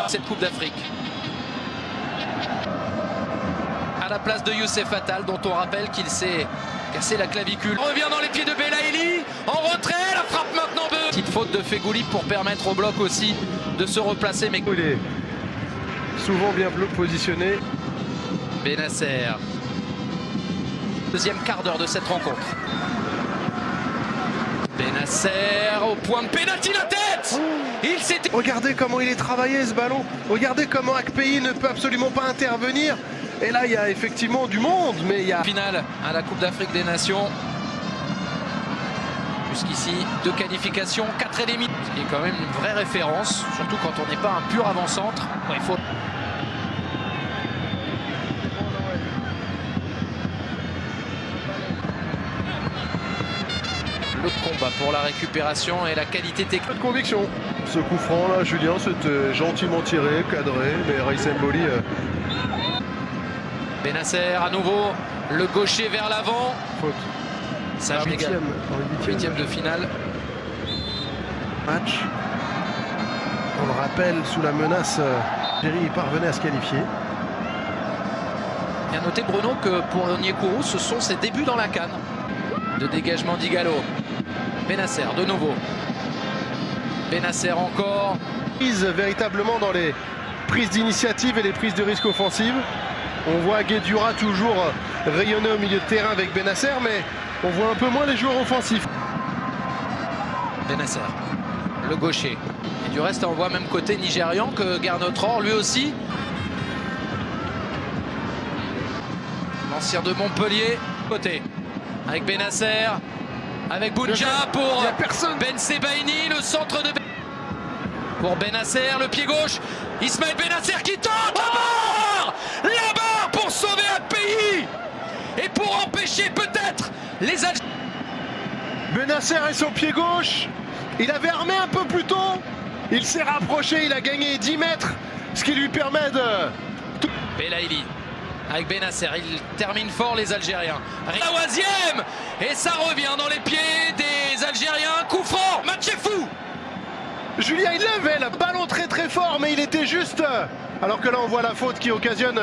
cette Coupe d'Afrique. À la place de Youssef Attal, dont on rappelle qu'il s'est cassé la clavicule. On revient dans les pieds de Belaïli, en retrait, la frappe maintenant de... Petite faute de Fegouli pour permettre au bloc aussi de se replacer. Mais il est souvent bien positionné. Bennacer. Deuxième quart d'heure de cette rencontre. Bennacer au point de pénalty, la tête. Il s'est... Regardez comment il est travaillé ce ballon. Regardez comment Akpeyi ne peut absolument pas intervenir. Et là, il y a effectivement du monde, mais il y a... Finale à la Coupe d'Afrique des Nations. Jusqu'ici, 2 qualifications, 4 éliminés. Ce qui est quand même une vraie référence, surtout quand on n'est pas un pur avant-centre. Bon, il faut... Le combat pour la récupération et la qualité technique. Pas de conviction. Ce coup franc là, Julien, c'était gentiment tiré, cadré, mais Raïs Mboli... Bennacer à nouveau, le gaucher vers l'avant. Faute. Ça huitième de finale. Match. On le rappelle, sous la menace, Jerry parvenait à se qualifier. Bien noté Bruno que pour Onyekuru, ce sont ses débuts dans la CAN. De dégagement d'Igalo. Bennacer de nouveau. Bennacer encore. Véritablement dans les prises d'initiative et les prises de risque offensives. On voit Guedjura toujours rayonner au milieu de terrain avec Bennacer, mais on voit un peu moins les joueurs offensifs. Bennacer, le gaucher. Et du reste, on voit même côté nigérian que Garnotror, lui aussi. L'ancien de Montpellier, côté. Avec Bennacer, avec Bounja pour Ben Sebaini, le centre de... Pour Bennacer, le pied gauche. Ismaël Bennacer qui tente la barre. La barre pour sauver Akpeyi et pour empêcher peut-être les Algériens. Bennacer et son pied gauche. Il avait armé un peu plus tôt. Il s'est rapproché, il a gagné 10 mètres. Ce qui lui permet de... Belaïli avec Bennacer. Il termine fort les Algériens. La 11e. Et ça revient dans les pieds des Algériens. Coup franc. Match est fou. Julien, il levait le ballon très fort, mais il était juste... Alors que là, on voit la faute qui occasionne...